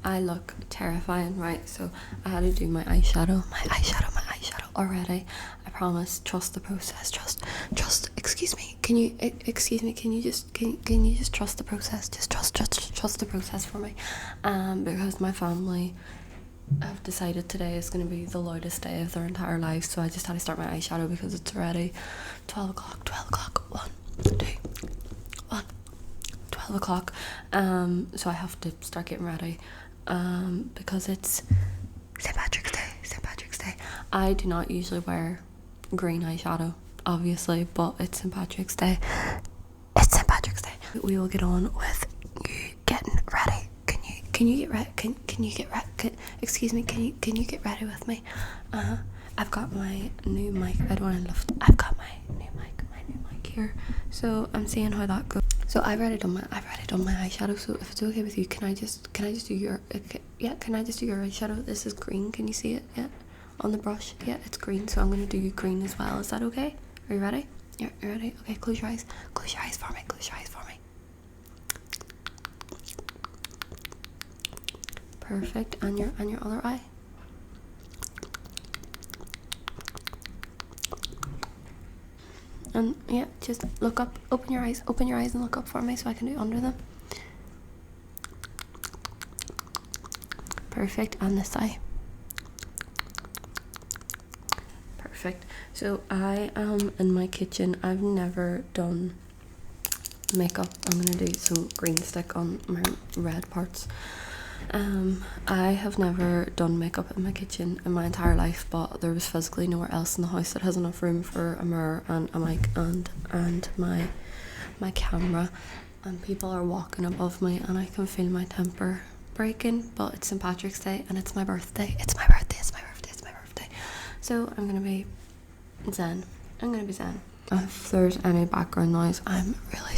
I look terrifying, right? So I had to do my eyeshadow already. I promise. Trust the process. Trust. Excuse me. Can you just trust the process? Just trust the process for me. Because my family have decided today is going to be the loudest day of their entire lives, so I just had to start my eyeshadow because it's already 12 o'clock. 1, 2, 1, 12 o'clock. So I have to start getting ready. Because it's St. Patrick's Day. I do not usually wear green eyeshadow, obviously, but it's St. Patrick's Day. We will get on with you getting ready. Can you get ready? Can you get ready? Excuse me, can you get ready with me? I've got my new mic. I've got my new mic here. So I'm seeing how that goes. So I've already done my eyeshadow. So if it's okay with you, can I just do your can I just do your eyeshadow? This is green. Can you see it? Yeah, on the brush. Yeah, it's green. So I'm gonna do green as well. Is that okay? Are you ready? Yeah, you ready? Okay, close your eyes. Close your eyes for me. Perfect. And your other eye. And yeah, just look up, open your eyes and look up for me so I can do under them. Perfect. And this eye. Perfect. So I am in my kitchen. I've never done makeup. I'm gonna do some green stick on my red parts. I have never done makeup in my kitchen in my entire life, but there was physically nowhere else in the house that has enough room for a mirror and a mic and my camera, and people are walking above me and I can feel my temper breaking. But it's St. Patrick's Day and it's my birthday. So I'm gonna be zen. If there's any background noise, I'm really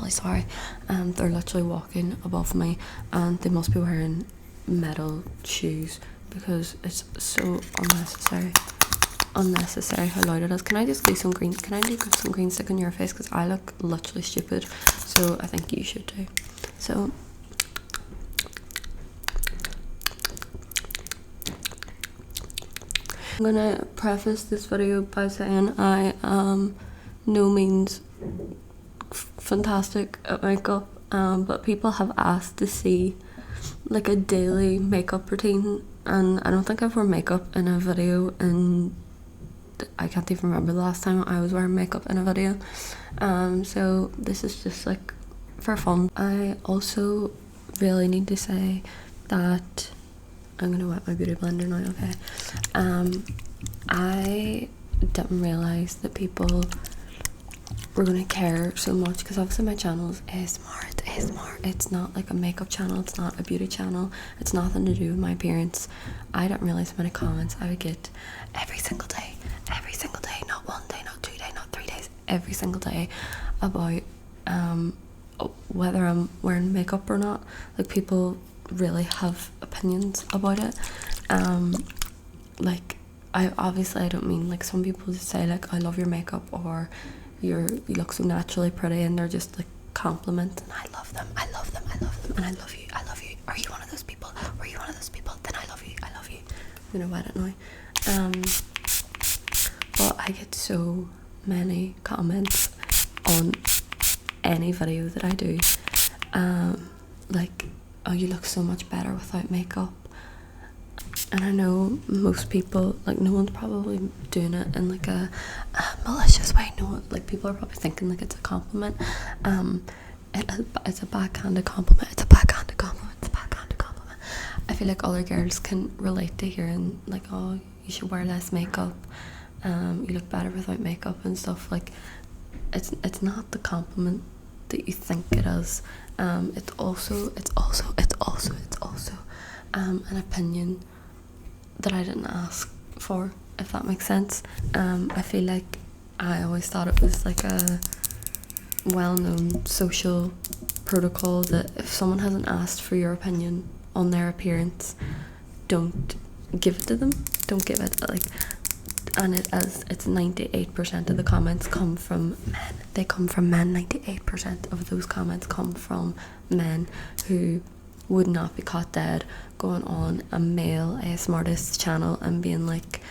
sorry. They're literally walking above me and they must be wearing metal shoes because it's so unnecessary how loud it is. Can I do some green stick on your face because I look literally stupid, so I think you should too. So I'm gonna preface this video by saying I am no means fantastic at makeup, but people have asked to see like a daily makeup routine, and I don't think I've worn makeup in a video, and I can't even remember the last time I was wearing makeup in a video. So this is just like for fun. I also really need to say that I'm gonna wet my beauty blender now, okay? I didn't realise that people were gonna care so much, because obviously my channel is ASMR. It's not like a makeup channel, it's not a beauty channel, it's nothing to do with my appearance. I didn't realise how many comments I would get every single day, not 1 day, not 2 days, not 3 days, every single day, about whether I'm wearing makeup or not. Like, people really have opinions about it. Like, I don't mean like some people just say like I love your makeup or you look so naturally pretty, and they're just like compliments, and I love them and I love you. Are you one of those people? Then I love you. I'm gonna wet it now. But I get so many comments on any video that I do, like, oh, you look so much better without makeup. And I know most people, like, no one's probably doing it in like a malicious way. No, like, people are probably thinking like it's a compliment. It's a backhanded compliment. I feel like other girls can relate to hearing like, oh, you should wear less makeup. You look better without makeup and stuff. Like, it's not the compliment that you think it is. It's also an opinion that I didn't ask for, if that makes sense. I feel like I always thought it was like a well-known social protocol that if someone hasn't asked for your opinion on their appearance, don't give it to them. Don't give it, like, and it's 98% of the comments come from men. They come from men. 98% of those comments come from men who would not be caught dead going on a male ASMR artist's channel and being like,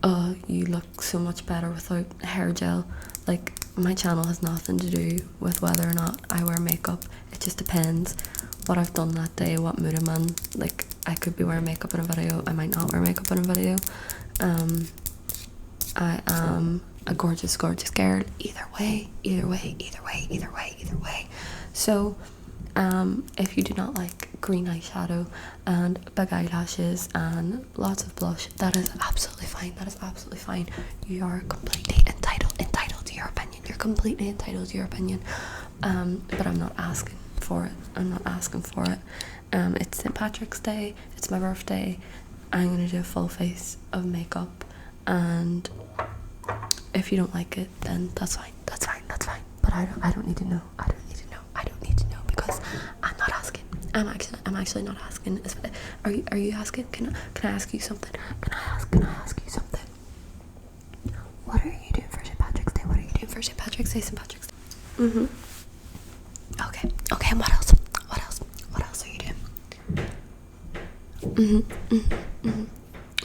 oh, you look so much better without hair gel. Like, my channel has nothing to do with whether or not I wear makeup. It just depends what I've done that day, what mood I'm in. Like, I could be wearing makeup in a video, I might not wear makeup in a video. I am a gorgeous girl either way. So if you do not like green eyeshadow and big eyelashes and lots of blush, that is absolutely fine. You are completely entitled to your opinion. You're completely entitled to your opinion. But I'm not asking for it. It's St. Patrick's Day, it's my birthday. I'm gonna do a full face of makeup, and if you don't like it, then that's fine. But I don't need to know. I don't need to know because I'm not asking. I'm actually not asking. Are you asking? Can I ask you something? Can I ask you something? What are you doing for St. Patrick's Day? St. Patrick's Day. Okay, and what else? What else are you doing?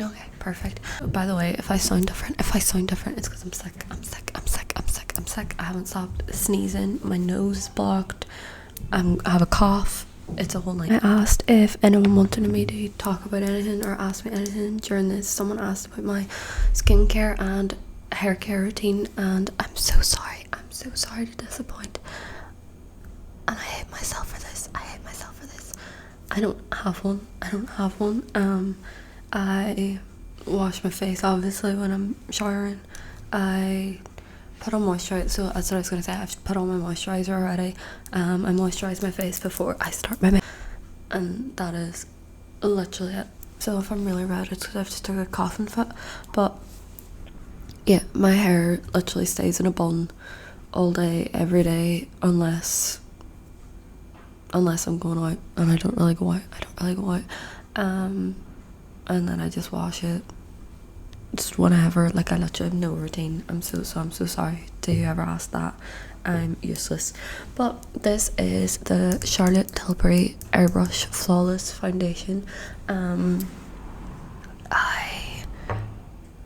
Okay, perfect. By the way, if I sound different, it's because I'm sick. I haven't stopped sneezing. My nose is blocked. I have a cough. It's a whole night. I asked if anyone wanted me to talk about anything or ask me anything during this. Someone asked about my skincare and hair care routine, and I'm so sorry to disappoint. And I hate myself for this. I don't have one. I wash my face obviously when I'm showering. I put on moisturizer, so that's what I was going to say. I've put on my moisturizer already. I moisturize my face before I start my makeup, and that is literally it. So if I'm really red, it's because I've just took a coughing fit. But yeah, my hair literally stays in a bun all day, every day, unless I'm going out, and I don't really go out. And then I just wash it just whenever. Like, I literally have no routine. I'm so sorry to whoever asked that. I'm useless. But this is the Charlotte Tilbury Airbrush Flawless Foundation. I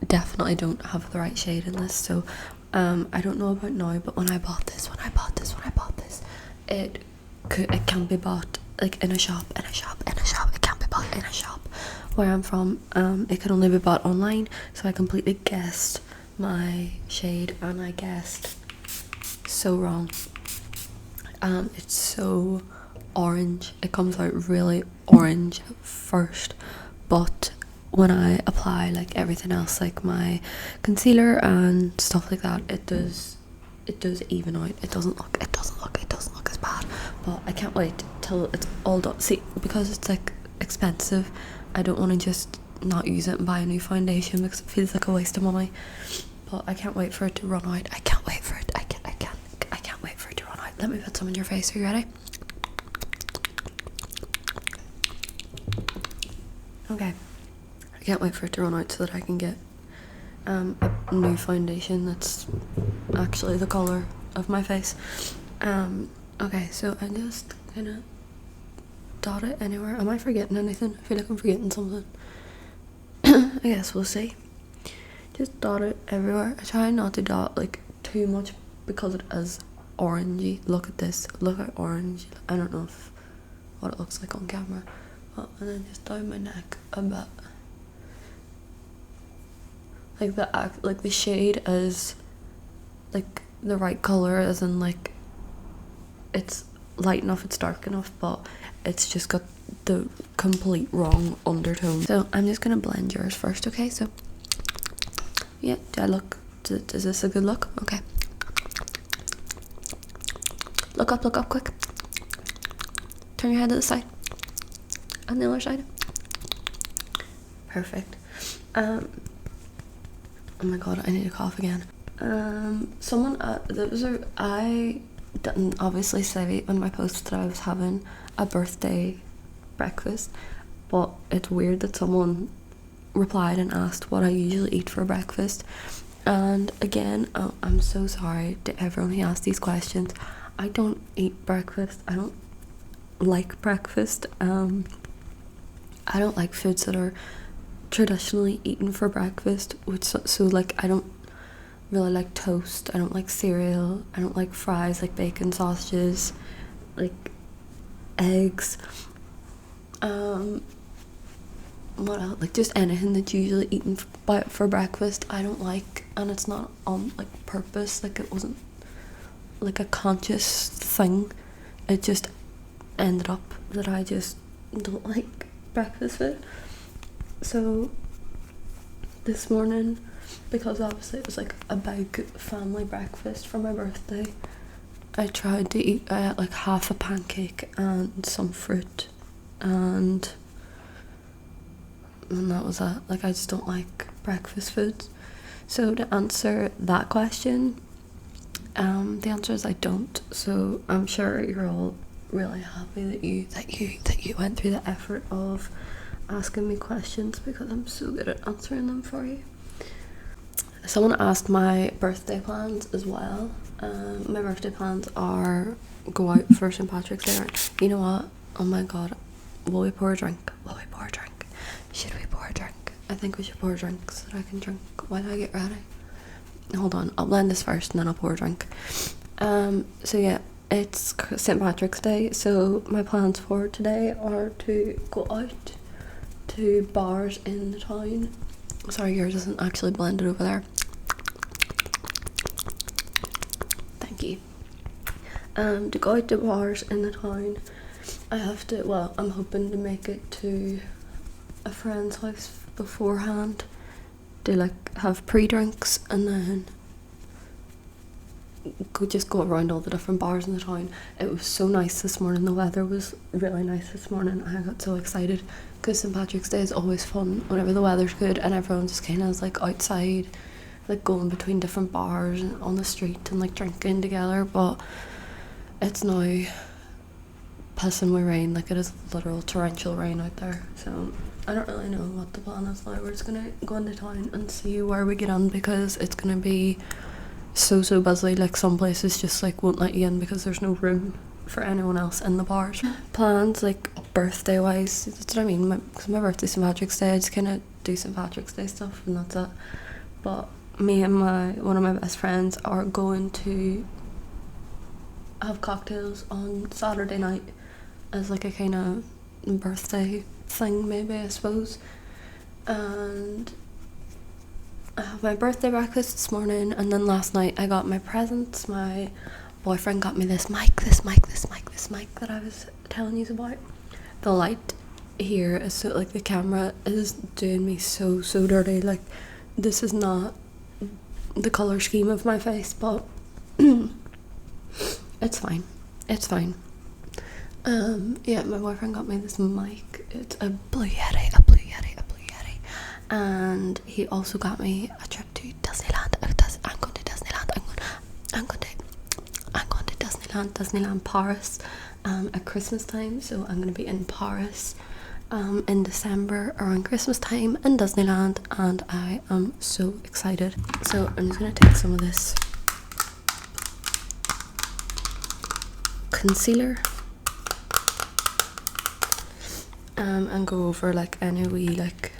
definitely don't have the right shade in this, so I don't know about now, but when I bought this, it can be bought like in a shop. It can't be bought in a shop where I'm from. It can only be bought online, so I completely guessed my shade, and I guessed so wrong. It's so orange. It comes out really orange at first, but when I apply like everything else, like my concealer and stuff like that, it does even out. It doesn't look as bad. But I can't wait till it's all done. See, because it's like expensive, I don't want to just not use it and buy a new foundation because it feels like a waste of money. But I can't wait for it to run out. I can't wait for it to run out. Let me put some in your face. Are you ready? Okay. I can't wait for it to run out so that I can get a new foundation that's actually the colour of my face. Okay, so I just kind of dot it anywhere. Am I forgetting anything? I feel like I'm forgetting something. I guess we'll see. Just dot it everywhere. I try not to dot like too much because it is orangey. Look at this. Look how orange. I don't know what it looks like on camera. And then just down my neck a bit. Like the shade is like the right colour, as in like it's light enough, it's dark enough, but it's just got the complete wrong undertone. So I'm just gonna blend yours first, okay? So yeah, is this a good look? Okay. Look up quick. Turn your head to the side. On the other side. Perfect. Oh my god, I need to cough again. I didn't obviously say on my post that I was having a birthday breakfast, but it's weird that someone replied and asked what I usually eat for breakfast. And again, I'm so sorry to everyone who asked these questions. I don't eat breakfast. like breakfast. I don't like foods that are traditionally eaten for breakfast, which so like I don't really like toast, I don't like cereal, I don't like fries, like bacon, sausages, like eggs, what else, like just anything that's usually eaten for breakfast I don't like, and it's not on like purpose, like it wasn't like a conscious thing, it just ended up that I just don't like breakfast food. So this morning, because obviously it was like a big family breakfast for my birthday, I tried to eat, I ate like half a pancake and some fruit, and that was it. Like, I just don't like breakfast foods. So to answer that question, the answer is I don't. So I'm sure you're all really happy that you went through the effort of asking me questions, because I'm so good at answering them for you. Someone asked my birthday plans as well. My birthday plans are go out for St. Patrick's Day. You know what? Oh my god. Will we pour a drink? Will we pour a drink? Should we pour a drink? I think we should pour a drink so that I can drink while I get ready. Hold on, I'll blend this first and then I'll pour a drink. So yeah, it's St. Patrick's Day, so my plans for today are to go out to bars in the town. Sorry, yours isn't actually blended over there. Thank you. To go out to bars in the town. I'm hoping to make it to a friend's house beforehand to like have pre-drinks, and then go around all the different bars in the town. It was so nice this morning, the weather was really nice this morning. I got so excited because St. Patrick's Day is always fun whenever the weather's good and everyone just kind of is like outside, like going between different bars and on the street and like drinking together. But it's now pissing with rain, like it is literal torrential rain out there, so I don't really know what the plan is now. We're just gonna go into town and see where we get in, because it's gonna be so busy. Like some places just like won't let you in because there's no room for anyone else in the bars. Plans like birthday wise, that's what I mean, because my birthday's St. Patrick's Day, I just kind of do St. Patrick's Day stuff and that's it. But me and one of my best friends are going to have cocktails on Saturday night as like a kind of birthday thing, maybe, I suppose. And I had my birthday breakfast this morning, and then last night I got my presents. My boyfriend got me this mic that I was telling you about. The light here is so, like, the camera is doing me so dirty. Like, this is not the colour scheme of my face, but it's fine. Yeah, my boyfriend got me this mic. It's a Blue Yeti. And he also got me a trip to Disneyland. I'm going to Disneyland. I'm going to Disneyland Paris at Christmas time. So I'm going to be in Paris in December around Christmas time in Disneyland, and I am so excited. So I'm just going to take some of this concealer and go over like any wee like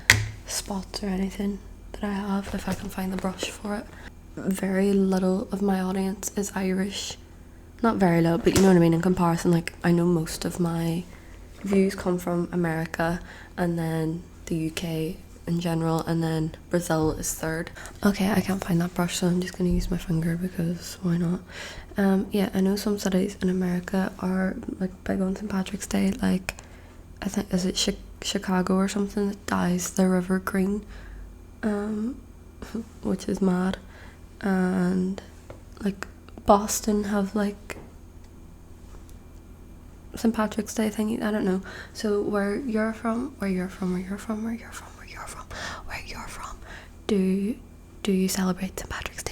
spots or anything that I have, if I can find the brush for it. Very little of my audience is Irish, not very little, but you know what I mean, in comparison. Like, I know most of my views come from America, and then the UK in general, and then Brazil is third. Okay, I can't find that brush, so I'm just gonna use my finger because why not. Yeah, I know some cities in America are like big on St. Patrick's Day, like I think, is it Chicago or something, that dyes the river green, which is mad. And like Boston have like St. Patrick's Day thingy, I don't know. So where you're from, do you celebrate St. Patrick's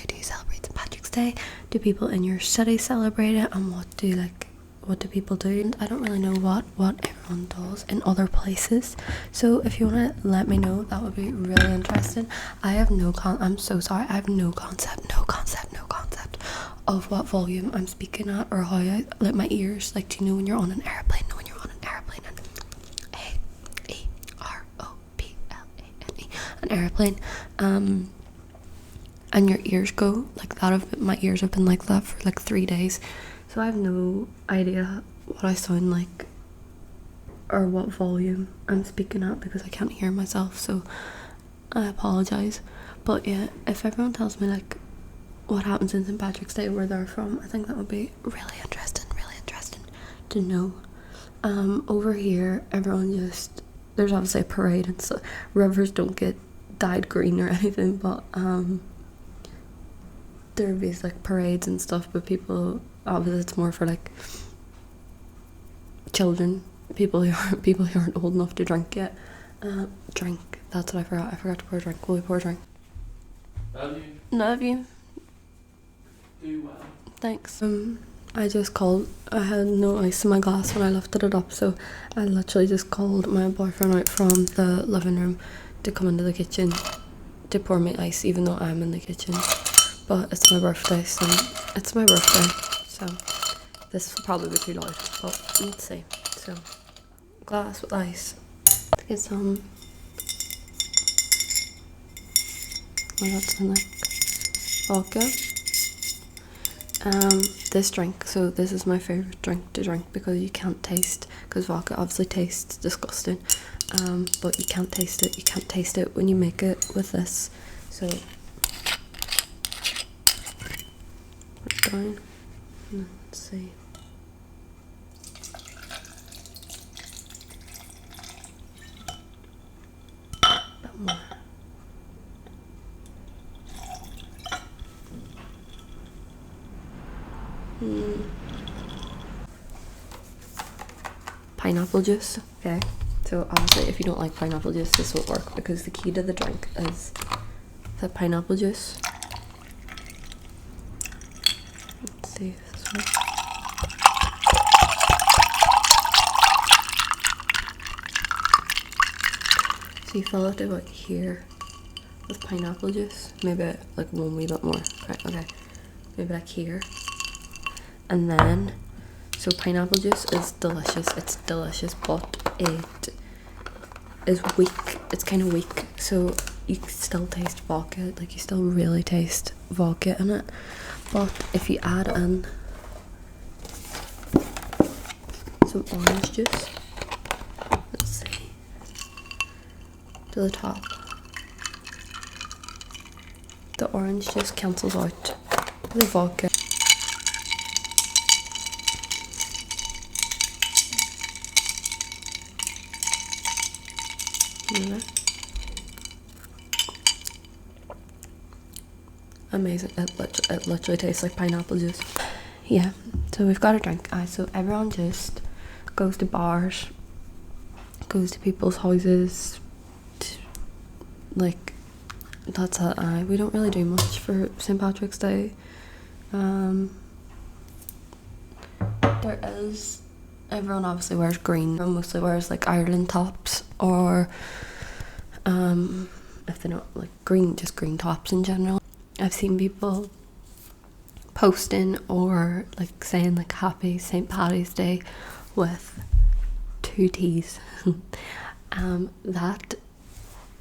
Day? Do people in your city celebrate it, and what do people do? I don't really know what everyone does in other places, so if you want to let me know, that would be really interesting. I have I'm so sorry, I have no concept of what volume I'm speaking at, or how I, like, my ears, like, do you know when you're on an airplane, airplane, and your ears go like that. My ears have been like that for like 3 days, so I have no idea what I sound like or what volume I'm speaking at because I can't hear myself, so I apologise. But yeah, if everyone tells me like what happens in St. Patrick's Day, where they're from, I think that would be really interesting to know. Over here, everyone just, there's obviously a parade and so rivers don't get dyed green or anything, but there would be like parades and stuff, but people, obviously it's more for like children, people who aren't old enough to drink yet. Drink, that's what I forgot to pour a drink. Will we pour a drink? Love you. Do well. Thanks. I had no ice in my glass when I lifted it up, so I literally just called my boyfriend out from the living room to come into the kitchen to pour me ice, even though I'm in the kitchen. But it's my birthday, so this will probably be too loud, but let's see. So, glass with ice. Let's get some. What does that sound like? Vodka. This drink, so this is my favourite drink to drink because you can't taste, because vodka obviously tastes disgusting, but you can't taste it when you make it with this. So put it down, let's see. A bit more. Pineapple juice. Okay, so obviously if you don't like pineapple juice, this won't work because the key to the drink is the pineapple juice. Let's see if this works. So you fill it about here with pineapple juice, maybe like one wee bit more. Right, okay, maybe like here. And then, so pineapple juice is delicious, it's delicious, but it is weak, it's kind of weak, so you still taste vodka, like you still really taste vodka in it, but if you add in some orange juice, let's see, to the top, the orange juice cancels out the vodka. Amazing, it literally tastes like pineapple juice. Yeah, so we've got a drink. So everyone just goes to bars, goes to people's houses, like that's it. We don't really do much for St. Patrick's Day. There is, everyone obviously wears green, everyone mostly wears like Ireland tops, or if they don't like green, just green tops in general. I've seen people posting or like saying like happy St. Paddy's Day with 2 T's. That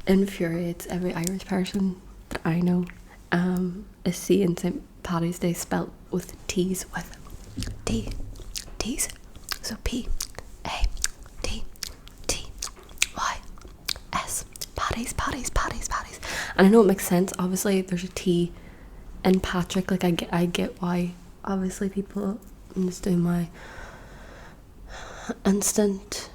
infuriates every Irish person that I know, is seeing St. Paddy's Day spelt with T's, with T's. So P-A-D-T-T-Y-S. Paddy's. And I know it makes sense, obviously there's a T in Patrick, like I get why obviously people, I'm just doing my instant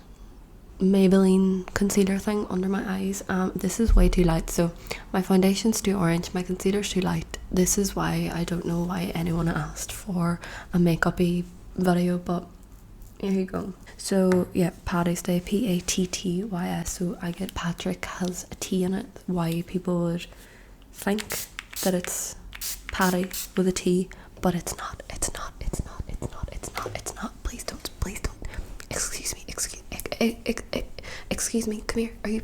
Maybelline concealer thing under my eyes. This is way too light, so my foundation's too orange, my concealer's too light. This is why I don't know why anyone asked for a makeup-y video, but here you go. So yeah, Paddy's Day, P-A-T-T-Y-S, so I get Patrick has a T in it, why people would think that it's Paddy with a T, but it's not, please don't, excuse me, come here, are you,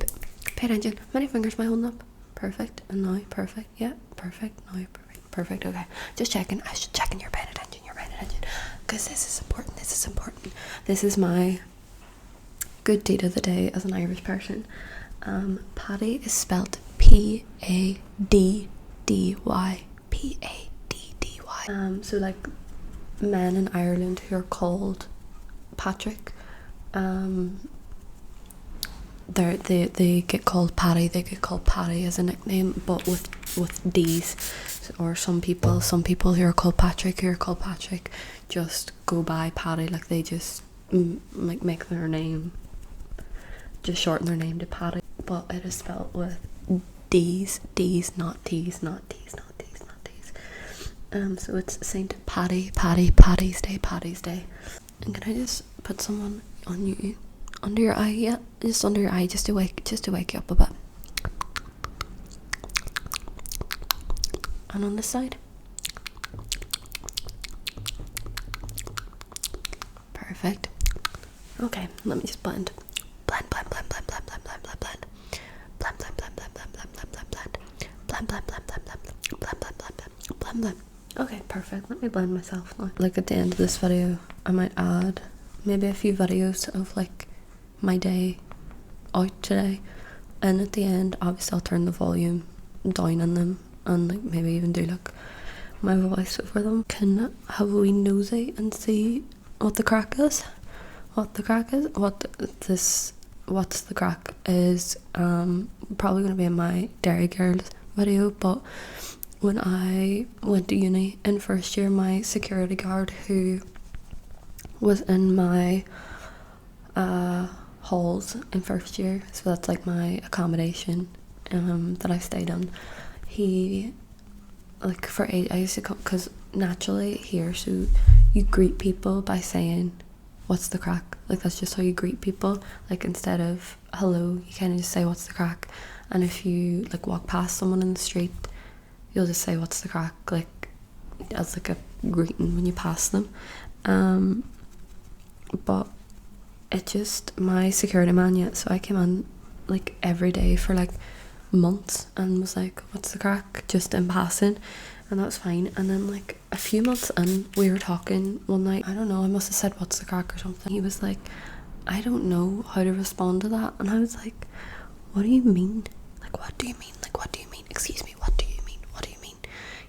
pay attention, how many fingers am I holding up? Perfect, and now, perfect, yeah, perfect, now, perfect, okay, just checking, you're paying attention, because this is important, this is my good deed of the day as an Irish person. Paddy is spelt Paddy. Paddy. Paddy. So like men in Ireland who are called Patrick, they get called Paddy. They get called Paddy as a nickname, but with D's. Or some people who are called Patrick just go by Paddy. Like they just like make their name, just shorten their name to Paddy. But it is spelled with D's, not T's, not T's. So it's Saint Paddy's Day. And can I just put someone on you, under your eye? Yeah, just under your eye, just to wake you up a bit. And on this side. Perfect. Okay, let me just blend. Blend. Okay, perfect. Let me blend myself now. Like at the end of this video, I might add maybe a few videos of like my day out today, and at the end, obviously, I'll turn the volume down on them and like maybe even do like my voice over them. Can have a wee nosy and see what the crack is. What's the crack is probably going to be in my Dairy Girls video, but when I went to uni in first year, my security guard who was in my halls in first year, so that's like my accommodation that I stayed in, he like for 8 I used to come, because naturally here, so you greet people by saying what's the crack, like that's just how you greet people, like instead of hello you kind of just say what's the crack. And if you like walk past someone in the street, you'll just say what's the crack, like as like a greeting when you pass them. But it just, my security man, so I came in like every day for like months and was like what's the crack, just in passing, and that was fine. And then like a few months in, we were talking one night, I don't know, I must have said what's the crack or something. He was like, I don't know how to respond to that. And I was like, what do you mean? Like what do you mean? Like what do you mean? Excuse me, what do you mean? What do you mean?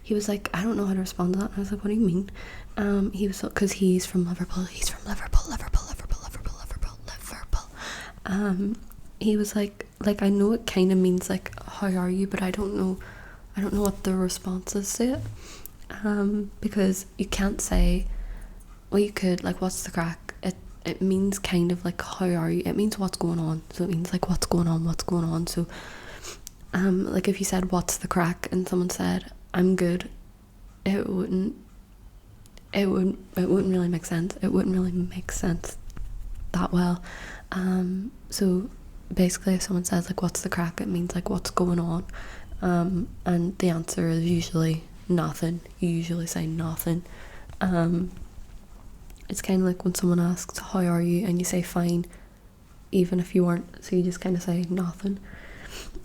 He was like, I don't know how to respond to that. And I was like, what do you mean? He was, because he's from Liverpool. He was like I know it kind of means like how are you, but I don't know what the response is to it, because you can't say, well you could, like what's the crack, it means kind of like how are you, it means what's going on, so it means like what's going on. So like if you said what's the crack and someone said I'm good, it wouldn't really make sense. It wouldn't really make sense that well. So basically if someone says like what's the crack, it means like what's going on, and the answer is usually nothing. You usually say nothing. It's kind of like when someone asks how are you and you say fine even if you weren't, so you just kind of say nothing.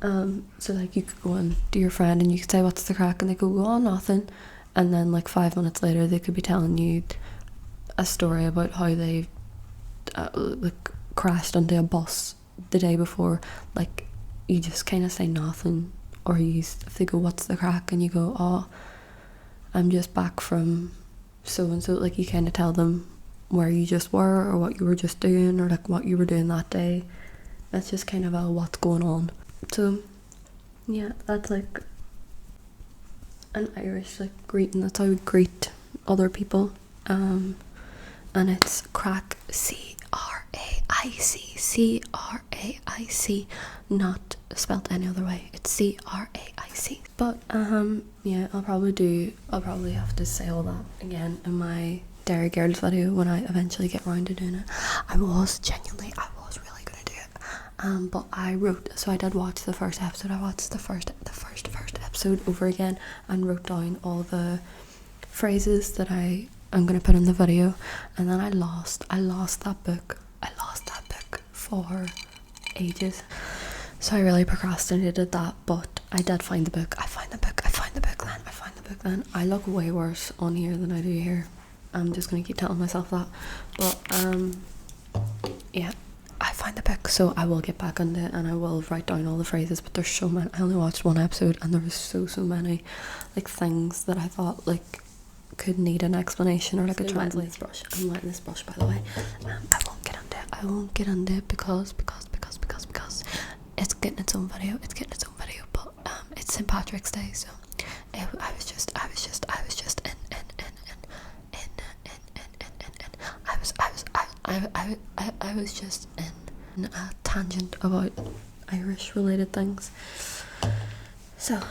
So like you could go on to your friend and you could say what's the crack, and they could go on nothing, and then like 5 minutes later they could be telling you a story about how they like crashed into a bus the day before. Like you just kind of say nothing. Or if they go what's the crack and you go, oh I'm just back from so and so, like you kind of tell them where you just were or what you were just doing or like what you were doing that day. That's just kind of what's going on. So yeah, that's like an Irish like greeting. That's how we greet other people. And it's crack, C-R-A-I-C, not spelt any other way. It's C-R-A-I-C. But yeah, I'll probably have to say all that again in my Dairy Girls video when I eventually get around to doing it. I was really gonna do it. But I did watch the first episode. I watched the first episode over again and wrote down all the phrases that I'm gonna put in the video, and then I lost that book for ages, so I really procrastinated that. But I did find the book. I find the book then. I look way worse on here than I do here. I'm just gonna keep telling myself that. But yeah, I find the book, so I will get back on it and I will write down all the phrases, but there's so many. I only watched one episode and there was so many like things that I thought like could need an explanation or like a translation. I'm wetting this brush, by the way. I won't get into it because it's getting its own video. But it's St. Patrick's Day, so I was just in a tangent about Irish related things. So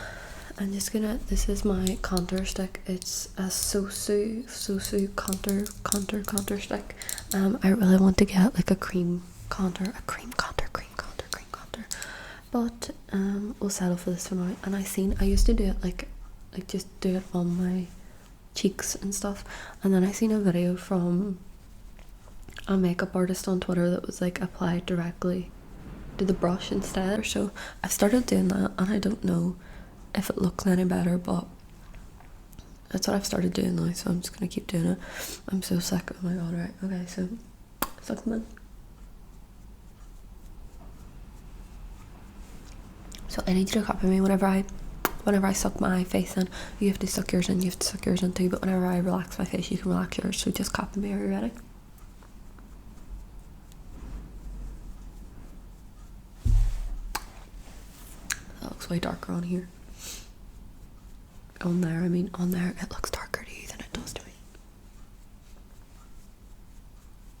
I'm just gonna, this is my contour stick. It's a Sosu contour stick. I really want to get like a cream contour, but we'll settle for this for now. And I used to do it like just do it on my cheeks and stuff, and then I seen a video from a makeup artist on Twitter that was like apply it directly to the brush instead. So I've started doing that, and I don't know if it looks any better, but that's what I've started doing now, so I'm just gonna keep doing it. I'm so sick. Oh my god. Right, okay, so suck them in. So I need you to copy me whenever I suck my face in. You have to suck yours in, too, but whenever I relax my face, you can relax yours. So just copy me. Are you ready? That looks way darker on here. On there, it looks darker to you than it does to me.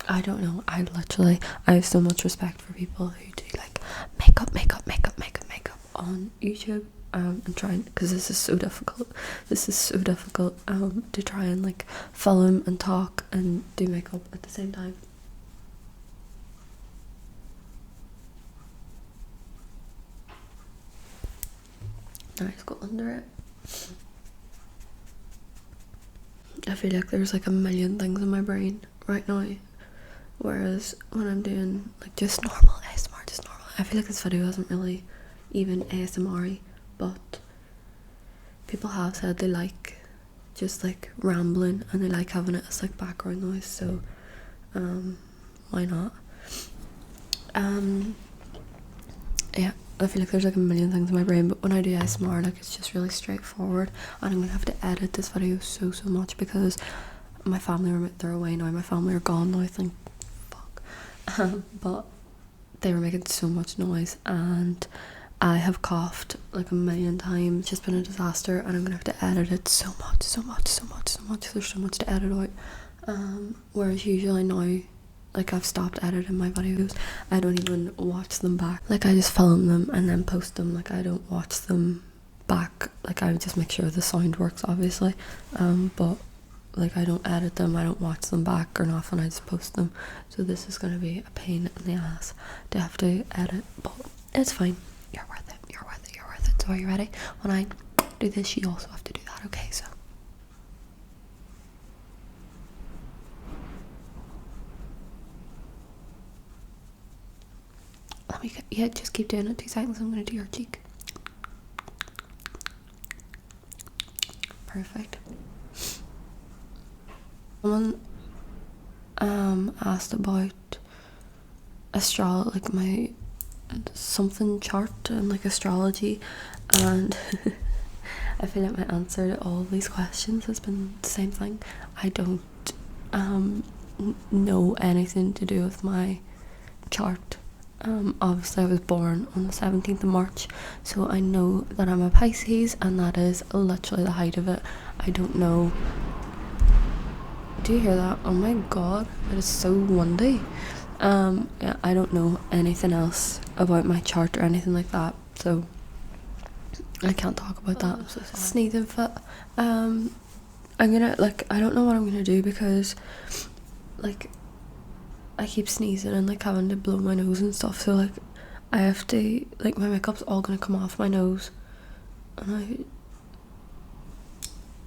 I don't know. I have so much respect for people who do like makeup on YouTube, and trying, because this is so difficult to try and like film and talk and do makeup at the same time. Now just go under it. I feel like there's like a million things in my brain right now, whereas when I'm doing like just normal ASMR, I feel like this video isn't really even ASMR-y, but people have said they like just like rambling and they like having it as like background noise, so why not? Yeah, I feel like there's like a million things in my brain, but when I do ASMR, like it's just really straightforward, and I'm gonna have to edit this video so much because my family they're away now. My family are gone now, I think. Fuck. But they were making so much noise, and I have coughed like a million times. It's just been a disaster, and I'm gonna have to edit it so much. There's so much to edit out. Whereas usually now, like I've stopped editing my videos. I don't even watch them back. Like I just film them and then post them. Like I don't watch them back. Like I just make sure the sound works, obviously. But like I don't edit them. I don't watch them back or nothing. I just post them. So this is gonna be a pain in the ass to have to edit, but it's fine. You're worth it. So are you ready? When I do this, you also have to do that. Okay, so. Yeah, just keep doing it. 2 seconds. I'm gonna do your cheek. Perfect. Someone asked about like my something chart and like astrology, and I feel like my answer to all of these questions has been the same thing. I don't know anything to do with my chart. Obviously I was born on the 17th of March, so I know that I'm a Pisces, and that is literally the height of it. I don't know. Do you hear that? Oh my god, it is so windy. Yeah, I don't know anything else about my chart or anything like that, so I can't talk about that. I'm so sorry. Sneezing fit. I'm gonna, like, I don't know what I'm gonna do, because like I keep sneezing and like having to blow my nose and stuff, so like I have to, like, my makeup's all gonna come off my nose, and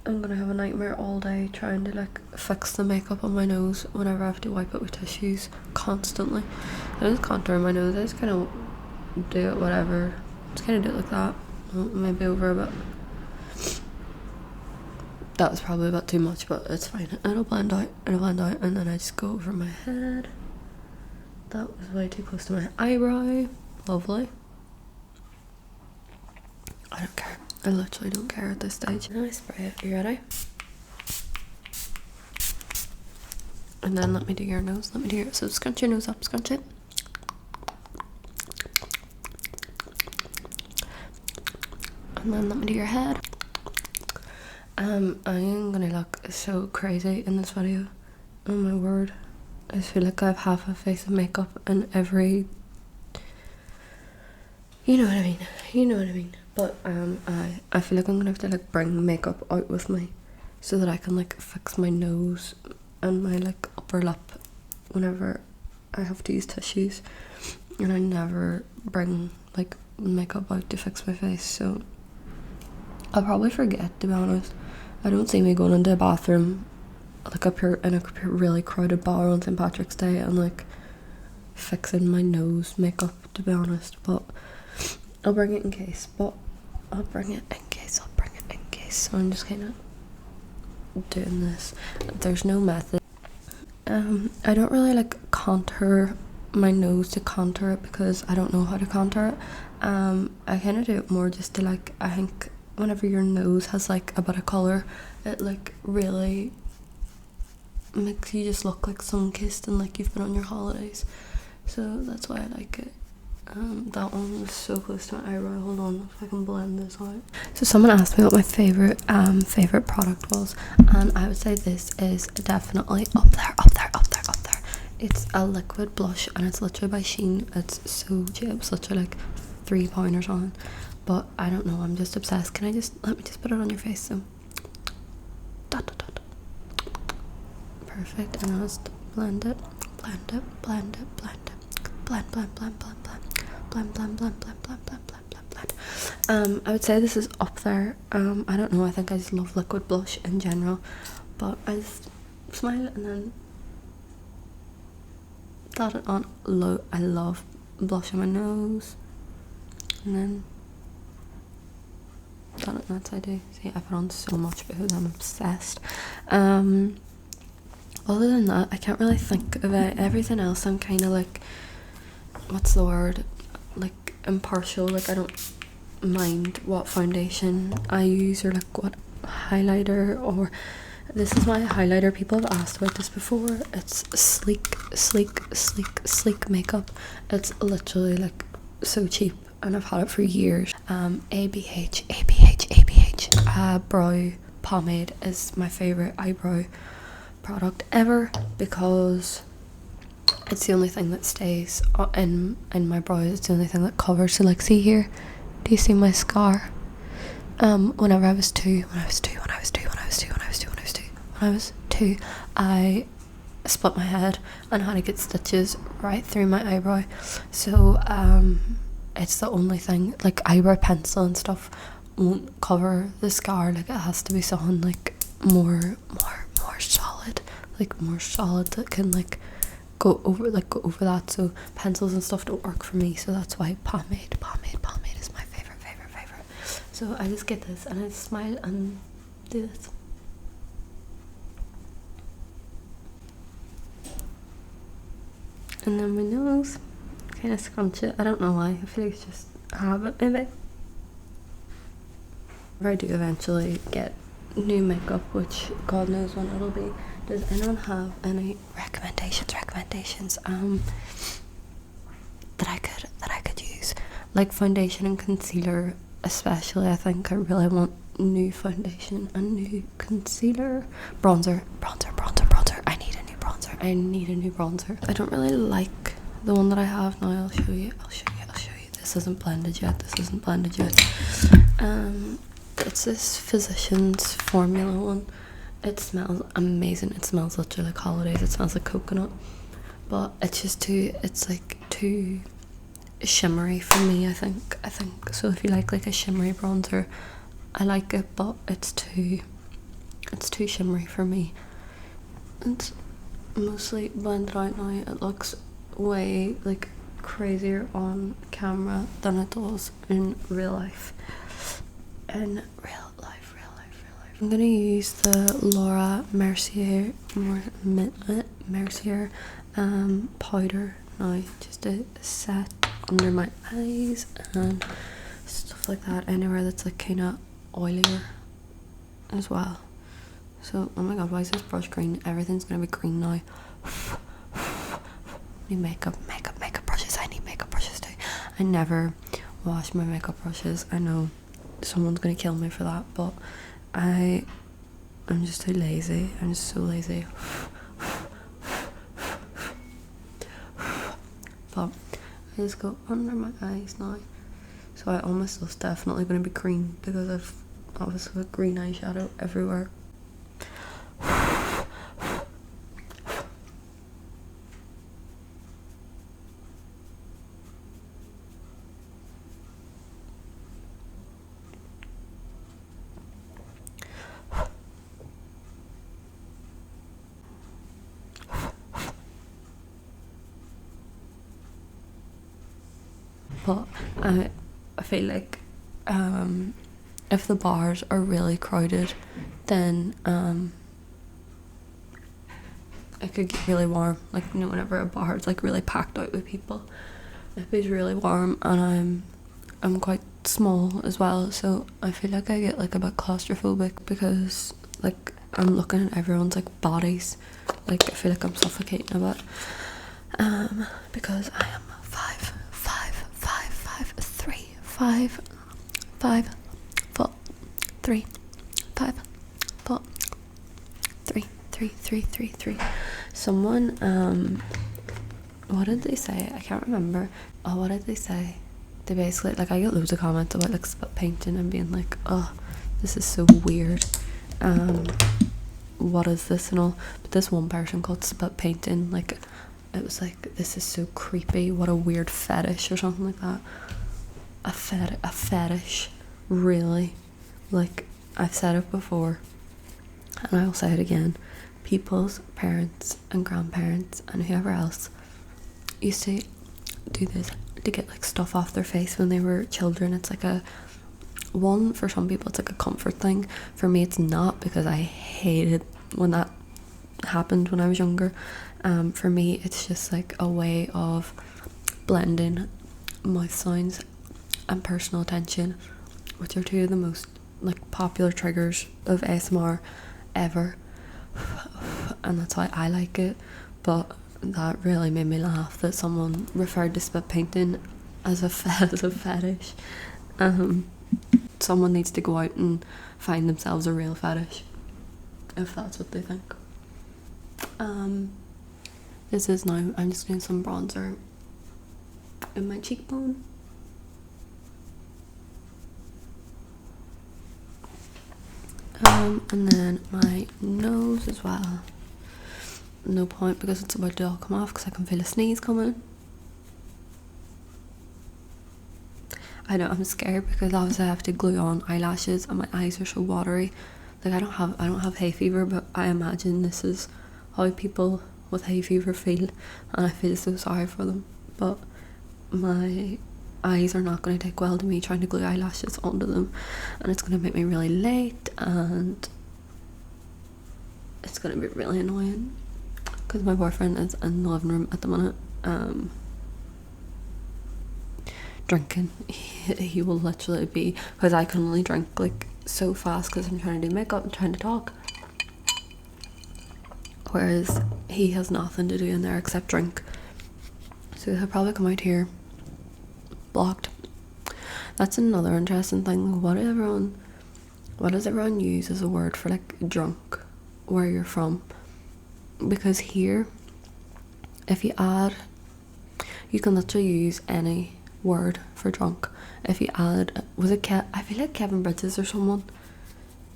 I'm gonna have a nightmare all day trying to like fix the makeup on my nose whenever I have to wipe it with tissues constantly. I just contour my nose. I just kind of do it whatever. Just kind of do it like that. Maybe over a bit. That was probably a bit too much, but it's fine. It'll blend out. And then I just go over my head. That was way too close to my eyebrow. Lovely. I don't care. I literally don't care at this stage. Now I spray it. You ready? And then let me do your nose. Let me do your... So scrunch your nose up. Scrunch it. And then let me do your head. I am gonna look so crazy in this video. Oh my word. I feel like I have half a face of makeup and every... You know what I mean. You know what I mean. But I feel like I'm gonna have to like bring makeup out with me so that I can like fix my nose and my like upper lip whenever I have to use tissues, and I never bring like makeup out to fix my face, so I'll probably forget, to be honest. I don't see me going into a bathroom like up here in a really crowded bar on St. Patrick's Day and like fixing my nose makeup, to be honest, but I'll bring it in case. So I'm just kind of doing this. There's no method. I don't really like contour my nose to contour it because I don't know how to contour it. I kind of do it more just to like, I think whenever your nose has like a bit of colour, it like really makes you just look like sun-kissed and like you've been on your holidays, so that's why I like it. That one was so close to my eyebrow. Hold on, if I can blend this out. So someone asked me what my favorite product was, and I would say this is definitely up there. It's a liquid blush and it's literally by Shein. It's so cheap. It's literally like £3 or something, but I don't know, I'm just obsessed. Let me just put it on your face. So perfect, and I'll just blend it. I would say this is up there. I don't know, I think I just love liquid blush in general, but I just smile and then dot it on low. I love blush on my nose and then dot it on that side too. See, I put on so much because I'm obsessed. Other than that, I can't really think of it. Everything else I'm kind of like, what's the word, like impartial. Like I don't mind what foundation I use or like what highlighter, or this is my highlighter. People have asked about this before. It's sleek makeup. It's literally like so cheap and I've had it for years. ABH brow pomade is my favorite eyebrow product ever because it's the only thing that stays in my brows. It's the only thing that covers. So like, see here, do you see my scar? Whenever I was two, I split my head and had to get stitches right through my eyebrow. So it's the only thing, like eyebrow pencil and stuff won't cover the scar. Like it has to be something like more solid, like more solid that can like go over that. So pencils and stuff don't work for me, so that's why pomade is my favorite. So I just get this and I smile and do this. And then my nose, kind of scrunch it. I don't know why, I feel like it's just a habit maybe. If I do eventually get new makeup, which God knows when it'll be, does anyone have any recommendations that I could use? Like foundation and concealer especially. I think I really want new foundation and new concealer. Bronzer. I need a new bronzer. I don't really like the one that I have now. I'll show you. This isn't blended yet. It's this Physicians Formula one. It smells amazing. It smells literally like holidays. It smells like coconut, but it's just too shimmery for me. I think so. If you like a shimmery bronzer, I like it, but it's too shimmery for me. It's mostly blended out now. It looks way like crazier on camera than it does in real life. I'm gonna use the Laura Mercier powder now just to set under my eyes and stuff like that, anywhere that's like kind of oilier as well. So, oh my god, why is this brush green? Everything's gonna be green now. Need makeup brushes. I need makeup brushes too. I never wash my makeup brushes. I know someone's gonna kill me for that, but I'm just too lazy. I'm just so lazy. But I just go under my eyes now. So all my stuff's definitely gonna be green because I've obviously got green eyeshadow everywhere. But I feel like if the bars are really crowded, then it could get really warm. Like, you know, whenever a bar is like really packed out with people, it gets really warm, and I'm quite small as well, so I feel like I get like a bit claustrophobic because like I'm looking at everyone's like bodies. Like I feel like I'm suffocating a bit because I am 5'3". Someone what did they say? I can't remember. Oh, what did they say? They basically, like, I get loads of comments about like spit painting and being like, oh, this is so weird, what is this and all. But this one person called spit painting, like, it was like, this is so creepy, what a weird fetish or something like that. A fetish, really? Like, I've said it before and I'll say it again. People's parents and grandparents and whoever else used to do this to get like stuff off their face when they were children. It's like for some people it's like a comfort thing. For me it's not, because I hated when that happened when I was younger. For me it's just like a way of blending mouth sounds and personal attention, which are two of the most like popular triggers of ASMR ever, and that's why I like it. But that really made me laugh that someone referred to spit painting as a fetish. Someone needs to go out and find themselves a real fetish if that's what they think. This is now, I'm just doing some bronzer in my cheekbone. And then my nose as well. No point, because it's about to all come off, because I can feel a sneeze coming. I know, I'm scared because obviously I have to glue on eyelashes and my eyes are so watery. Like, I don't have hay fever, but I imagine this is how people with hay fever feel, and I feel so sorry for them. But my eyes are not going to take well to me trying to glue eyelashes onto them, and it's going to make me really late, and it's going to be really annoying because my boyfriend is in the living room at the minute drinking. He will literally be, because I can only drink like so fast because I'm trying to do makeup and trying to talk, whereas he has nothing to do in there except drink, so he'll probably come out here blocked. That's another interesting thing. What does everyone use as a word for like drunk where you're from? Because here, if you can literally use any word for drunk. If you add, I feel like Kevin Bridges or someone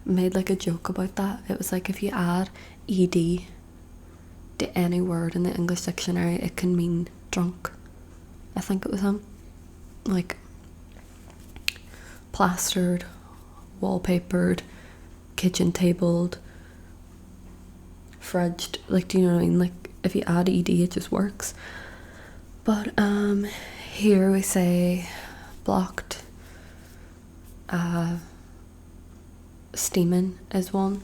made like a joke about that. It was like, if you add ed to any word in the English dictionary, it can mean drunk. I think it was him. Like plastered, wallpapered, kitchen tabled, fridged, like, do you know what I mean? Like, if you add ed, it just works. But here we say blocked. Steaming is one,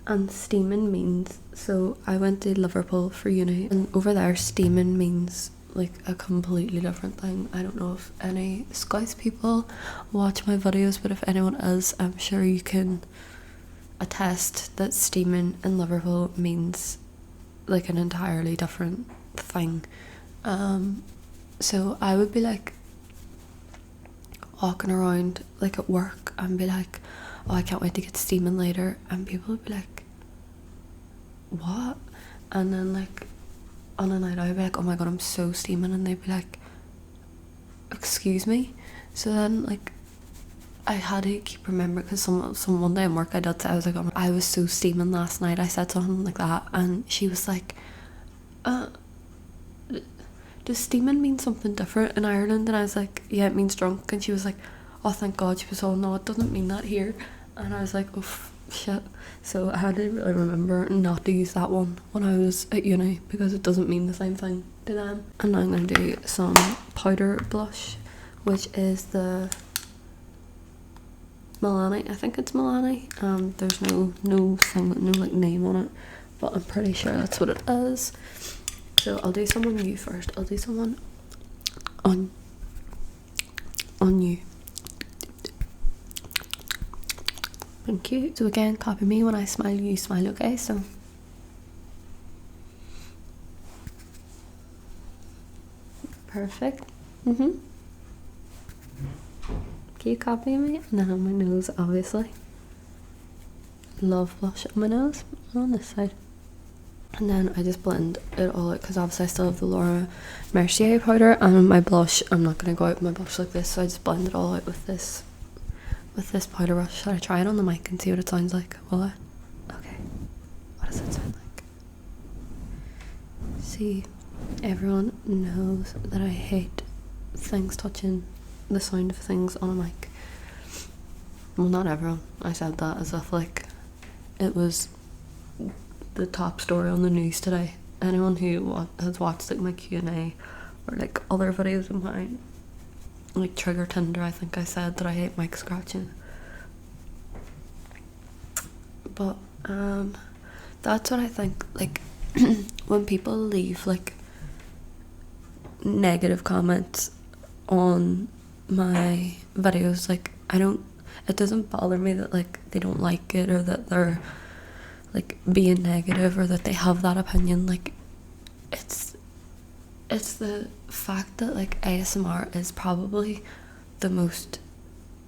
and steaming means, so I went to Liverpool for uni, and over there steaming means like a completely different thing. I don't know if any Scouse people watch my videos, but if anyone is, I'm sure you can attest that steaming in Liverpool means like an entirely different thing. So I would be like walking around like at work and be like, oh, I can't wait to get steaming later, and people would be like, what? And then like on a night I'd be like, oh my god, I'm so steaming, and they'd be like, excuse me. So then like I had to keep remembering, because some one day in work I did say, I was like, oh, I was so steaming last night, I said something like that, and she was like, does steaming mean something different in Ireland? And I was like, yeah, it means drunk. And she was like, oh thank god. She was all, no, it doesn't mean that here. And I was like, oh shit. So I had to really remember not to use that one when I was at uni, because it doesn't mean the same thing to them. And now I'm going to do some powder blush, which is the Milani. I think it's Milani. There's no thing, no like name on it, but I'm pretty sure that's what it is. So I'll do some on you first. I'll do someone on you. Thank you. So again, copy me. When I smile, you smile, okay? So perfect. Can you copy me? And then on my nose, obviously. Love blush on my nose, on this side. And then I just blend it all out, because obviously I still have the Laura Mercier powder, and my blush, I'm not going to go out with my blush like this, so I just blend it all out with this powder brush. Should I try it on the mic and see what it sounds like? Will I? Okay. What does it sound like? See, everyone knows that I hate things touching, the sound of things on a mic. Well, not everyone. I said that as if like it was the top story on the news today. Anyone who has watched like my Q&A or like other videos of mine, like Trigger Tinder, I think I said that I hate mic scratching. But that's what I think, like when people leave like negative comments on my videos, like it doesn't bother me that like they don't like it, or that they're like being negative, or that they have that opinion. Like it's the fact that like ASMR is probably the most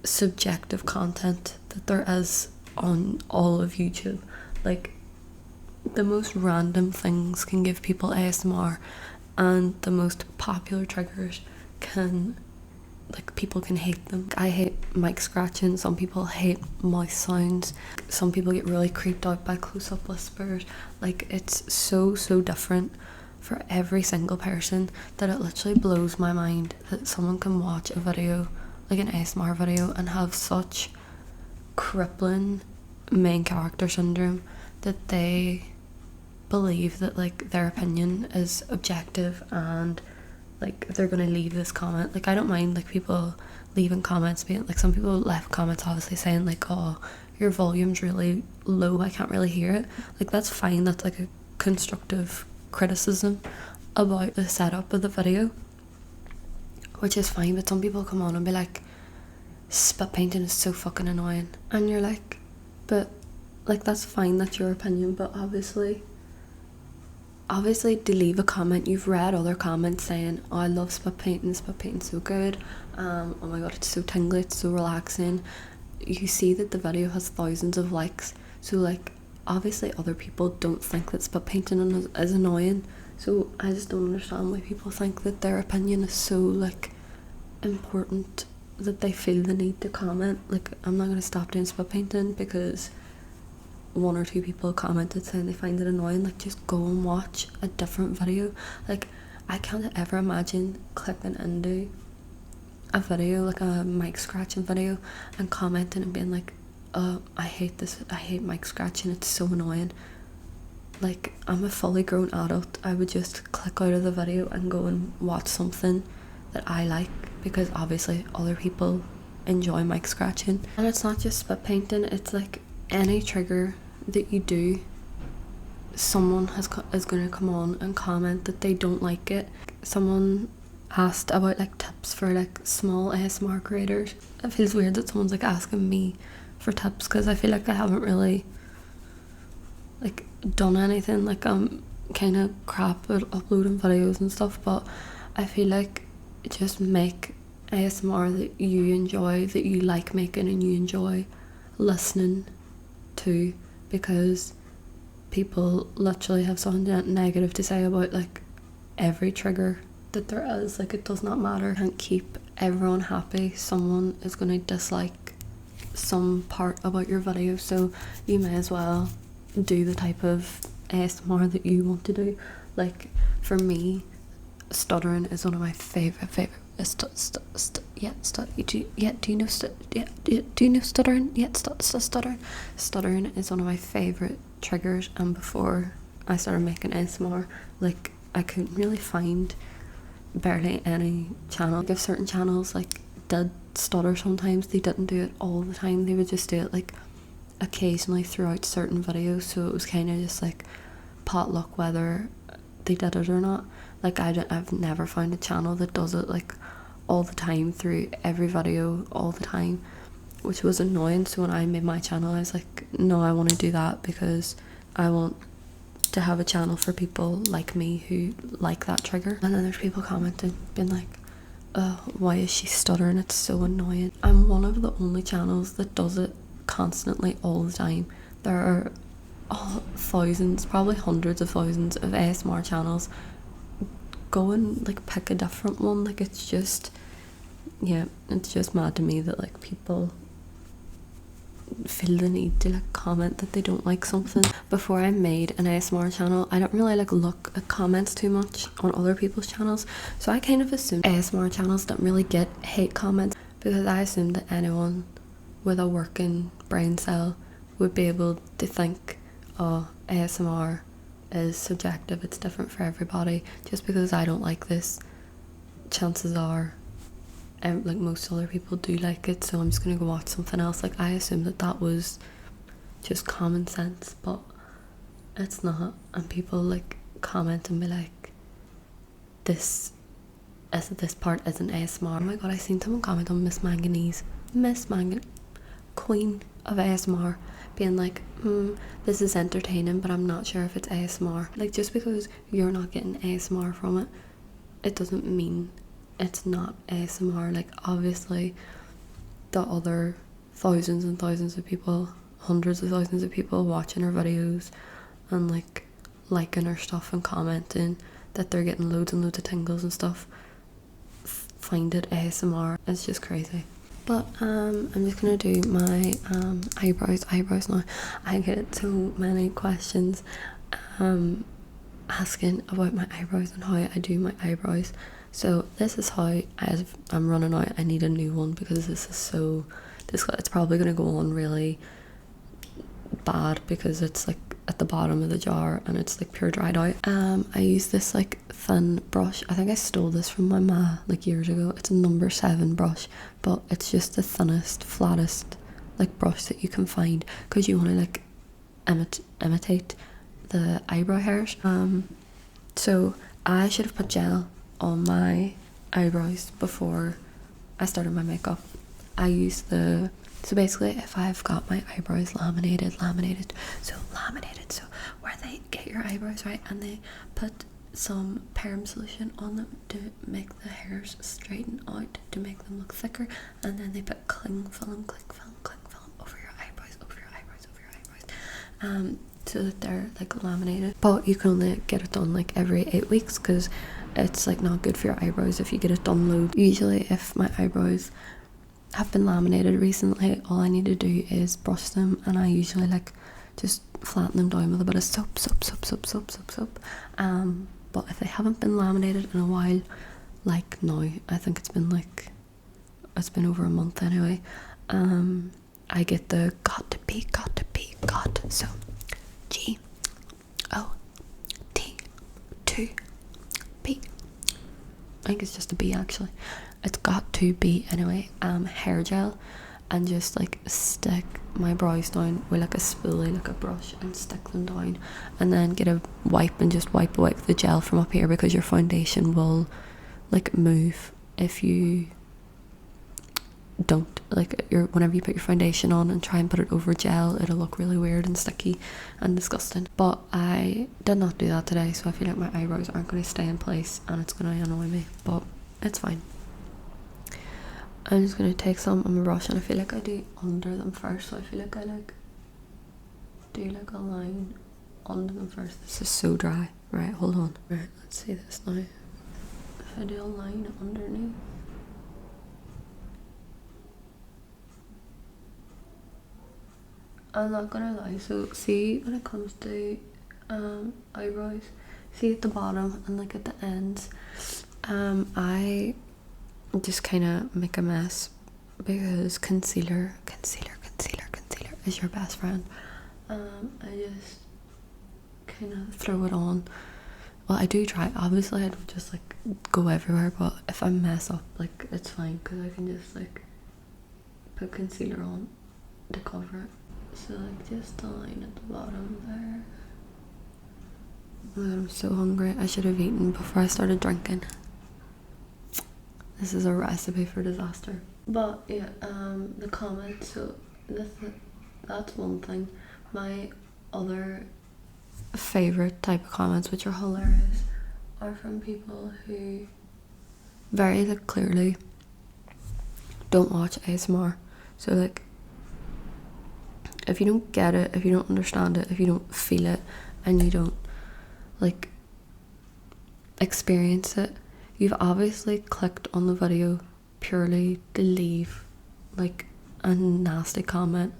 subjective content that there is on all of YouTube. Like the most random things can give people ASMR, and the most popular triggers can, like, people can hate them. I hate mic scratching, some people hate mouse sounds, some people get really creeped out by close-up whispers. Like it's so different for every single person that it literally blows my mind that someone can watch a video, like an ASMR video, and have such crippling main character syndrome that they believe that like their opinion is objective, and like they're gonna leave this comment. Like I don't mind like people leaving comments being like, some people left comments obviously saying like, oh, your volume's really low, I can't really hear it. Like that's fine, that's like a constructive criticism about the setup of the video, which is fine. But some people come on and be like, spit painting is so fucking annoying, and you're like, but like that's fine, that's your opinion, but obviously to leave a comment, you've read other comments saying, oh, I love spit painting's so good, oh my god, it's so tingly, it's so relaxing. You see that the video has thousands of likes, so like obviously other people don't think that spit painting is annoying. So I just don't understand why people think that their opinion is so like important that they feel the need to comment. Like I'm not going to stop doing spit painting because one or two people commented saying they find it annoying. Like just go and watch a different video. Like I can't ever imagine clicking into a video, like a mic scratching video, and commenting and being like, oh, I hate this, I hate mic scratching, it's so annoying. Like I'm a fully grown adult, I would just click out of the video and go and watch something that I like, because obviously other people enjoy mic scratching. And it's not just spit painting, it's like any trigger that you do someone is going to come on and comment that they don't like it. Someone asked about like tips for like small ASMR creators. It feels weird that someone's like asking me for tips, because I feel like I haven't really like done anything. Like I'm kind of crap at uploading videos and stuff, but I feel like just make ASMR that you enjoy, that you like making and you enjoy listening to, because people literally have something negative to say about like every trigger that there is. Like, it does not matter. Can't keep everyone happy. Someone is going to dislike some part about your video, so you may as well do the type of ASMR that you want to do. Like for me, stuttering is one of my favorite do you know stuttering? Stuttering is one of my favorite triggers, and before I started making ASMR, like I couldn't really find barely any channel. Like if certain channels like did stutter sometimes, they didn't do it all the time. They would just do it like occasionally throughout certain videos, so it was kind of just like potluck whether they did it or not. Like I've never found a channel that does it like all the time through every video all the time, which was annoying. So when I made my channel, I was like, no, I want to do that because I want to have a channel for people like me who like that trigger. And then there's people commenting being like, oh, why is she stuttering, it's so annoying. I'm one of the only channels that does it constantly all the time. There are thousands, probably hundreds of thousands of ASMR channels. Go and like pick a different one. Like it's just, yeah, it's just mad to me that like people feel the need to like comment that they don't like something. Before I made an ASMR channel, I don't really like look at comments too much on other people's channels, so I kind of assumed ASMR channels don't really get hate comments, because I assumed that anyone with a working brain cell would be able to think, oh, ASMR is subjective, it's different for everybody. Just because I don't like this, chances are like most other people do like it, so I'm just gonna go watch something else. Like I assumed that was just common sense, but it's not. And people like comment and be like, this part isn't ASMR. Oh my god, I seen someone comment on Miss Manganese, queen of ASMR, being like, this is entertaining, but I'm not sure if it's ASMR. Like, just because you're not getting ASMR from it, it doesn't mean it's not ASMR. Like, obviously the other thousands and thousands of people, hundreds of thousands of people watching her videos and like liking her stuff and commenting that they're getting loads and loads of tingles and stuff, find it ASMR. It's just crazy. But I'm just gonna do my eyebrows now. I get so many questions asking about my eyebrows and how I do my eyebrows. So this is how I'm running out. I need a new one because this is so it's probably gonna go on really bad because it's like at the bottom of the jar and it's like pure dried out. I use this like thin brush. I think I stole this from my ma like years ago. It's a number 7 brush, but it's just the thinnest, flattest like brush that you can find, because you want to like imitate the eyebrow hairs. So I should have put gel on my eyebrows before I started my makeup. I use so basically if I've got my eyebrows laminated, so where they get your eyebrows right and they put some perm solution on them to make the hairs straighten out, to make them look thicker, and then they put cling film over your eyebrows, so that they're like laminated. But you can only get it done like every 8 weeks, because it's like not good for your eyebrows if you get it done loads. Usually if my eyebrows have been laminated recently, all I need to do is brush them, and I usually like just flatten them down with a bit of soap. But if they haven't been laminated in a while, like now, I think it's been over a month anyway, I get the got to be, so GOT2B. I think it's just a B actually. It's got to be anyway. Hair gel. and just like stick my brows down with like a spoolie, like a brush, and stick them down, and then get a wipe and just wipe away the gel from up here, because your foundation will like move if you don't, like, whenever you put your foundation on and try and put it over gel, it'll look really weird and sticky and disgusting. But I did not do that today, so I feel like my eyebrows aren't going to stay in place and it's going to annoy me, but it's fine. I'm just going to take some on my brush, and I feel like I do under them first, so I feel like I like do like a line under them first. This is so dry. Right, hold on. Right, let's see this now. If I do a line underneath, I'm not gonna lie, so see when it comes to eyebrows, see at the bottom and like at the ends, I just kind of make a mess because concealer is your best friend. I just kind of throw it on. Well, I do try, obviously I don't just like go everywhere, but if I mess up, like, it's fine because I can just like put concealer on to cover it. So like just a line at the bottom there. Oh my god, I'm so hungry. I should have eaten before I started drinking. This is a recipe for disaster. But yeah, the comments, so that's one thing. My other favourite type of comments, which are hilarious, are from people who very like clearly don't watch ASMR. So like, if you don't get it, if you don't understand it, if you don't feel it, and you don't like experience it, you've obviously clicked on the video purely to leave like a nasty comment.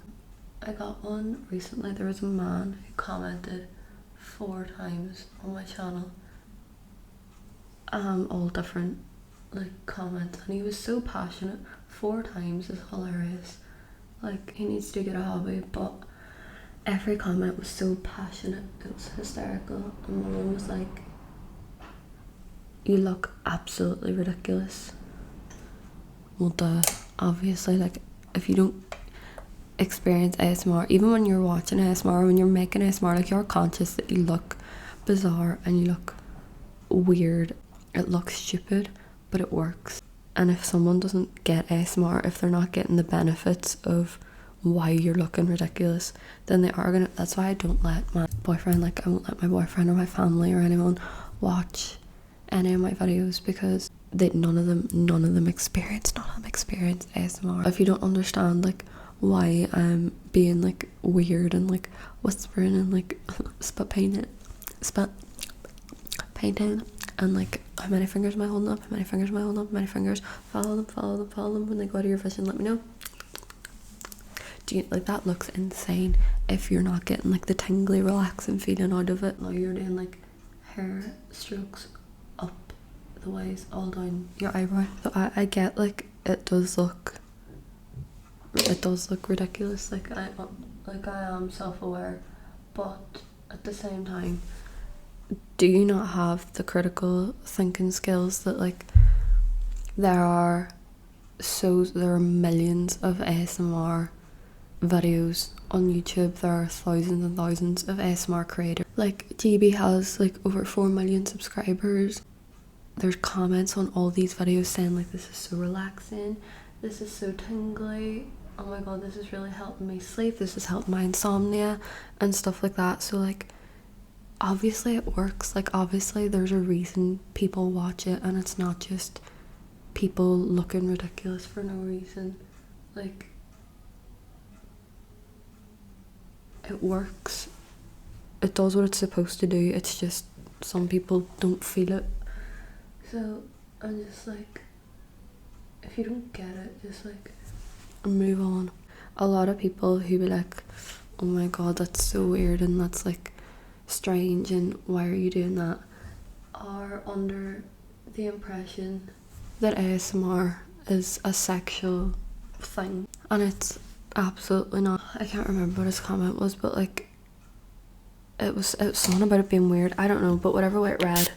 I got one recently. There was a man who commented 4 times on my channel, all different like comments, and he was so passionate. 4 times is hilarious. Like, he needs to get a hobby, but every comment was so passionate, it was hysterical. And my mum was like, you look absolutely ridiculous. Well, duh, obviously, like, if you don't experience ASMR, even when you're watching ASMR, when you're making ASMR, like, you're conscious that you look bizarre and you look weird. It looks stupid, but it works. And if someone doesn't get ASMR, if they're not getting the benefits of why you're looking ridiculous, then they are gonna. That's why I don't let my boyfriend, like, I won't let my boyfriend or my family or anyone watch any of my videos, because none of them experience ASMR. If you don't understand like why I'm being like weird and like whispering and like spit painting and like how many fingers am I holding up, how many fingers, follow them when they go out of your vision, let me know. Do you like that? Looks insane if you're not getting like the tingly relaxing feeling out of it. Now you're doing like hair strokes up the ways all down your eyebrow. So I get like it does look ridiculous, like I am self-aware, but at the same time, do you not have the critical thinking skills that like there are millions of ASMR videos on YouTube, there are thousands and thousands of ASMR creators. Like GB has like over 4 million subscribers. There's comments on all these videos saying like, this is so relaxing, this is so tingly, oh my god, this is really helping me sleep, this has helped my insomnia and stuff like that. So like, obviously it works. Like, obviously there's a reason people watch it, and it's not just people looking ridiculous for no reason. Like, it works, it does what it's supposed to do. It's just some people don't feel it. So I'm just like, if you don't get it, just like move on. A lot of people who be like, oh my god, that's so weird and that's like strange and why are you doing that, are under the impression that ASMR is a sexual thing, and it's absolutely not. I can't remember what his comment was, but like it was something about it being weird, I don't know, but whatever way it read,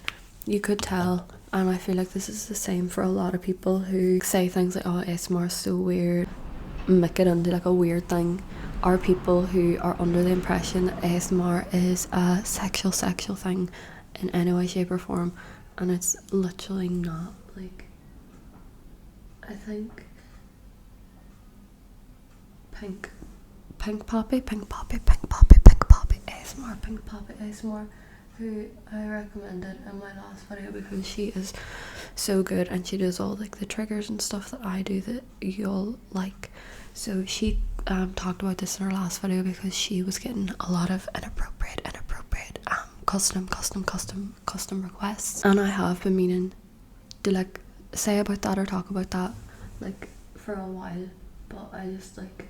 you could tell. And I feel like this is the same for a lot of people who say things like, oh, ASMR is so weird. make it into like a weird thing are people who are under the impression that ASMR is a sexual thing in any way, shape or form, and it's literally not. Like, I think Pink Poppy ASMR, who I recommended in my last video because she is so good and she does all like the triggers and stuff that I do that you'll like. So she talked about this in her last video because she was getting a lot of inappropriate custom requests, and I have been meaning to like say about that or talk about that like for a while, but I just like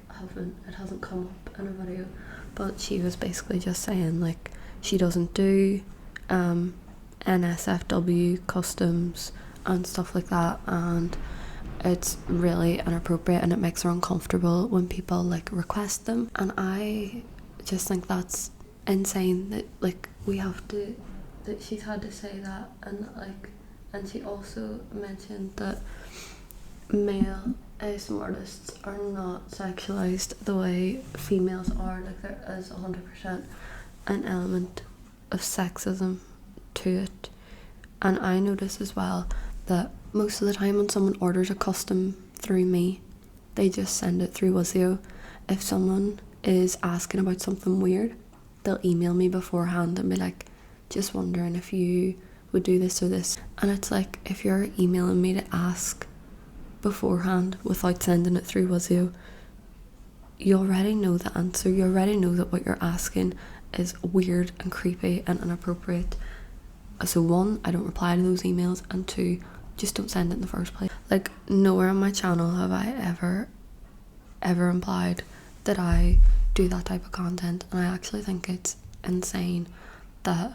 it hasn't come up in a video. But she was basically just saying like she doesn't do NSFW customs and stuff like that, and it's really inappropriate and it makes her uncomfortable when people like request them. And I just think that's insane that like that she's had to say that. And she also mentioned that male ASMR artists are not sexualized the way females are. Like, there is 100% an element of sexism to it. And I notice as well that most of the time when someone orders a custom through me, they just send it through Wizio. If someone is asking about something weird, they'll email me beforehand and be like, just wondering if you would do this or this. And it's like, if you're emailing me to ask beforehand without sending it through Wizio, you already know the answer. You already know that what you're asking is weird and creepy and inappropriate. So one, I don't reply to those emails, and two, just don't send it in the first place. Like, nowhere on my channel have I ever implied that I do that type of content, and I actually think it's insane that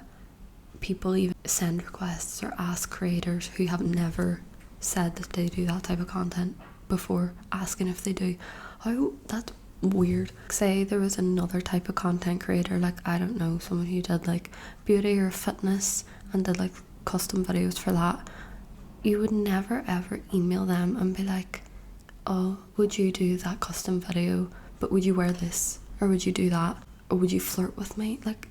people even send requests or ask creators who have never said that they do that type of content before asking if they do. How that's weird. Say there was another type of content creator, like, I don't know, someone who did like beauty or fitness and did like custom videos for that, you would never ever email them and be like, oh, would you do that custom video, but would you wear this, or would you do that, or would you flirt with me? Like,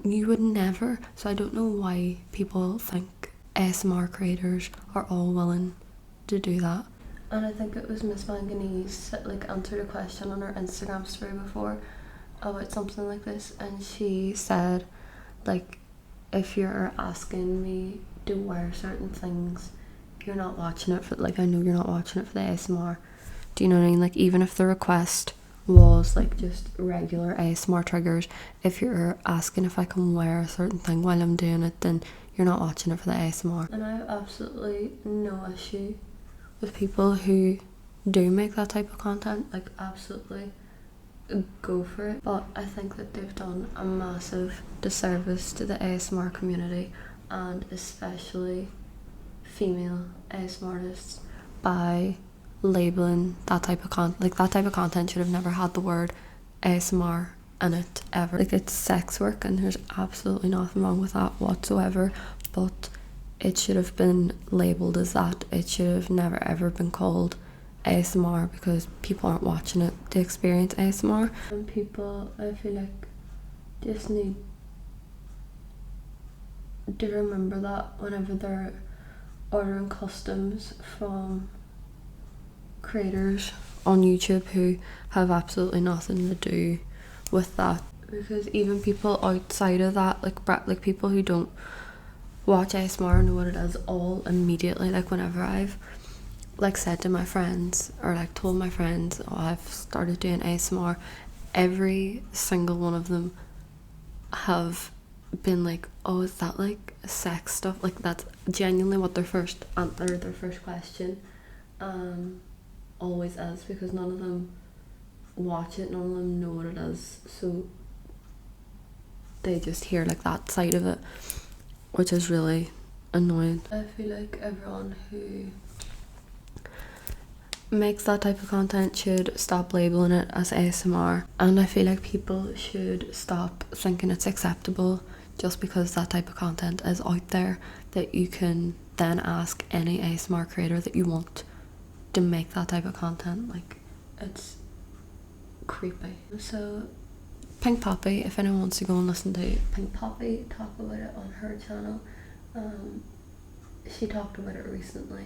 you would never. So I don't know why people think ASMR creators are all willing to do that. And I think it was Miss Manganese that like answered a question on her Instagram story before about something like this, and she said like, if you're asking me to wear certain things, you're not watching it for, like, I know you're not watching it for the ASMR. Do you know what I mean? Like, even if the request was like just regular ASMR triggers, if you're asking if I can wear a certain thing while I'm doing it, then you're not watching it for the ASMR. And I have absolutely no issue with people who do make that type of content. Like, absolutely go for it. But I think that they've done a massive disservice to the ASMR community, and especially female ASMR artists, by labeling that type of content. Like, that type of content should have never had the word ASMR in it ever. Like, it's sex work and there's absolutely nothing wrong with that whatsoever, but it should have been labelled as that. It should have never ever been called ASMR, because people aren't watching it to experience ASMR. And people, I feel like, just need to remember that whenever they're ordering customs from creators on YouTube who have absolutely nothing to do with that. Because even people outside of that, like people who don't watch ASMR know what it is all immediately. Like, whenever I've like said to my friends or like told my friends, oh, I've started doing ASMR, every single one of them have been like, oh, is that like sex stuff? Like, that's genuinely what their first answer, their first question always is, because none of them watch it, none of them know what it is, so they just hear like that side of it, which is really annoying. I feel like everyone who makes that type of content should stop labeling it as ASMR, and I feel like people should stop thinking it's acceptable just because that type of content is out there, that you can then ask any ASMR creator that you want to make that type of content. Like, it's creepy. So Pink Poppy, if anyone wants to go and listen to Pink Poppy talk about it on her channel, she talked about it recently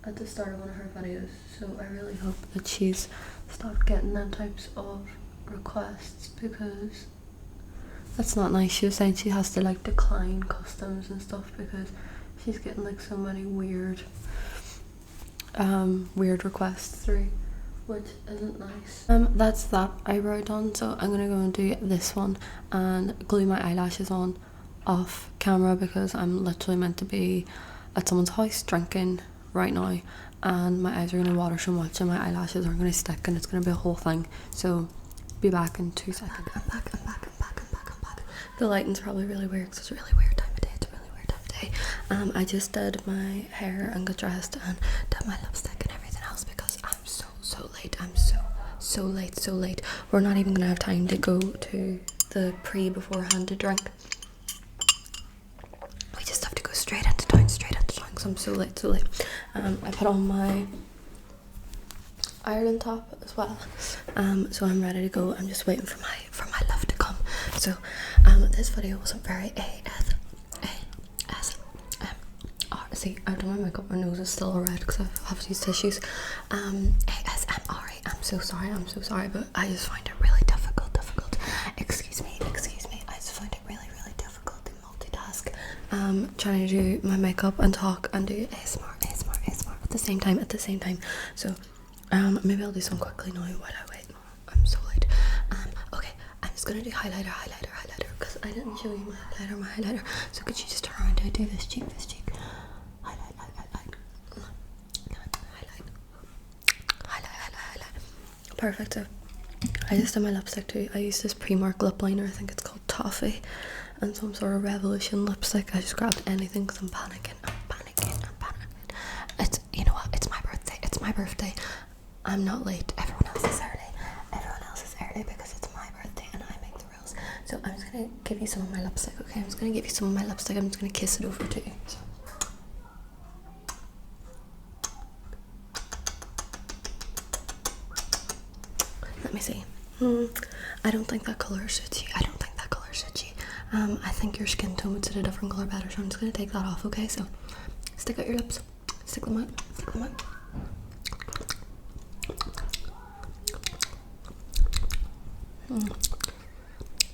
at the start of one of her videos, so I really hope that she's stopped getting them types of requests, because that's not nice. She was saying she has to like decline customs and stuff because she's getting like so many weird requests through, which isn't nice. That's that eyebrow done, so I'm gonna go and do this one and glue my eyelashes on off camera, because I'm literally meant to be at someone's house drinking right now, and my eyes are gonna water so much and my eyelashes aren't gonna stick, and it's gonna be a whole thing. So be back in 2 seconds. I'm back. The lighting's probably really weird because it's a really weird time of day. I just did my hair and got dressed and did my lipstick and everything else because I'm so late. I'm so late. We're not even gonna have time to go to the beforehand to drink. We just have to go straight into town because I'm so late. I put on my Ireland top as well, so I'm ready to go. I'm just waiting for my love to come. So this video wasn't very ASMR. See, I've done my makeup, my nose is still red because I have to use tissues. ASMR. I'm so sorry, but I just find it really difficult. Excuse me. I just find it really difficult to multitask. Trying to do my makeup and talk and do ASMR at the same time. So maybe I'll do some quickly now while I wait. I'm so late. Okay, I'm just gonna do highlighter because I didn't show you my highlighter. So could you just turn around and do this cheek? Highlight. Perfect. So I just did my lipstick too. I used this Primark lip liner, I think it's called Toffee, and some sort of Revolution lipstick. I just grabbed anything because I'm panicking. It's, you know what, it's my birthday. I'm not late. Everyone else is early because it's my birthday and I make the rules. So I'm just gonna give you some of my lipstick, okay? I'm just gonna kiss it over to you. So. Let me see. I don't think that colour suits you. I think your skin tone would suit a different colour better, so I'm just gonna take that off, okay? So stick out your lips. Stick them out.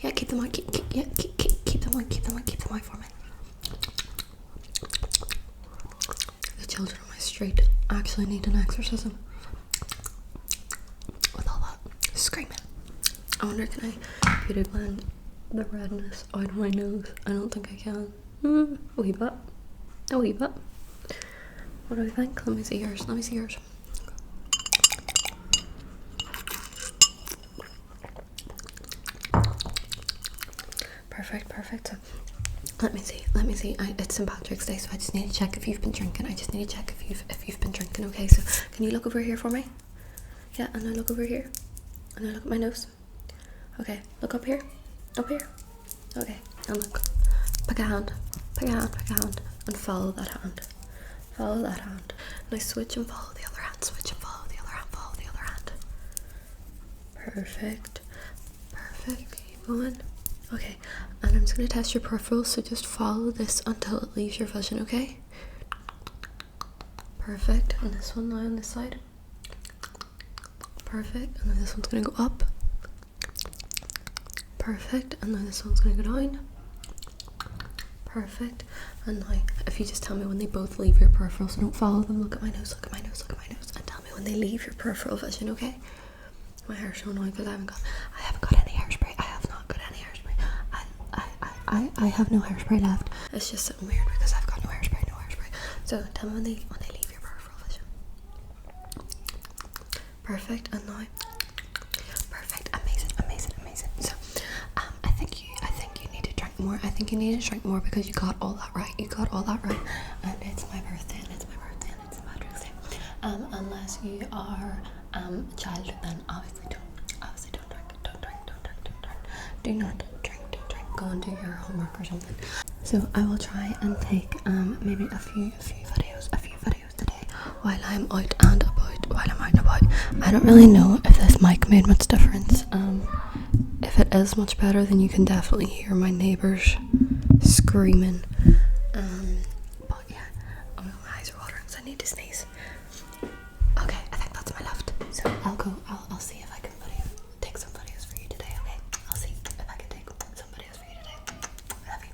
Yeah, keep them out. Keep them out for me. The children on my street actually need an exorcism. With all that screaming. I wonder, can I beauty blend the redness out of my nose? I don't think I can. A wee bit. What do I think? Let me see yours. Perfect. So, let me see. It's St. Patrick's Day, so I just need to check if you've been drinking. If you've been drinking. Okay, so can you look over here for me? Yeah, and now look over here. And now look at my nose. Okay, look up here. Okay, and look. Pick a hand, and follow that hand. Now switch and follow the other hand. Perfect. Keep going. Okay, and I'm just going to test your peripherals, so just follow this until it leaves your vision, okay? Perfect. And this one now on this side. Perfect. And then this one's going to go up. Perfect. And then this one's going to go down. Perfect. And now, if you just tell me when they both leave your peripherals, so don't follow them, look at my nose, and tell me when they leave your peripheral vision, okay? My hair's so annoying because I haven't got any hairspray. I have not got any hairspray. I have no hairspray left. It's just something weird because I've got no hairspray. So tell me when they leave your peripheral vision. Perfect. And now. Perfect. Amazing. So I think you need to drink more. Because you got all that right. And it's my birthday and it's St. Patrick's Day. Unless you are a child, then obviously don't drink. Do not drink. Go and do your homework or something. So I will try and take maybe a few videos today while I'm out and about. I don't really know if this mic made much difference. If it is much better, then you can definitely hear my neighbours screaming. But yeah, oh my God, my eyes are watering, so I need to sneeze. Okay, I think that's my left. So I'll see if I can take some videos for you today, okay? I'll see if I can take some videos for you today. I love you.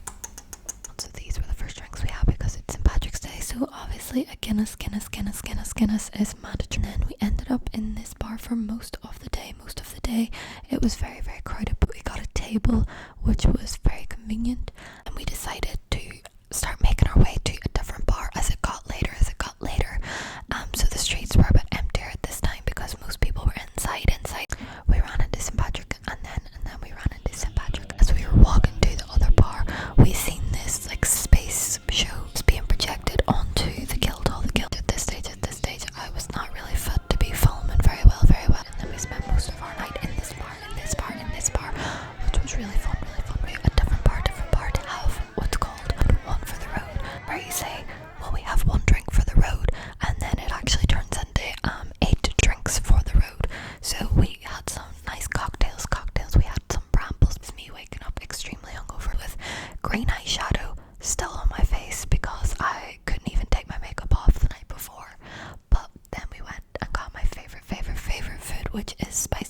So these were the first drinks we had because it's St. Patrick's Day. So obviously a Guinness is mandatory. And then we ended up in this bar for most of the day. It was very, very crowded, but we got a table, which was very convenient. And we decided to start making our way to a different bar as it got later. So the streets were a bit emptier at this time because most people were inside. We ran into St. Patrick, and then we ran into St. Patrick. As we were walking to the other bar, we seen this like space show being projected onto the Guildhall. At this stage, I was not really fit to be filming very well. And then we spent most of our night in this bar, which was really fun. A different bar to have what's called one for the road, where you say, well, we have one drink for the road, and then it actually turns into 8 drinks for the road. So we had some nice cocktails. We had some rambles. It's me waking up extremely hungover with green eyeshadow still on my face because I couldn't even take my makeup off the night before. But then we went and got my favorite food, which is spicy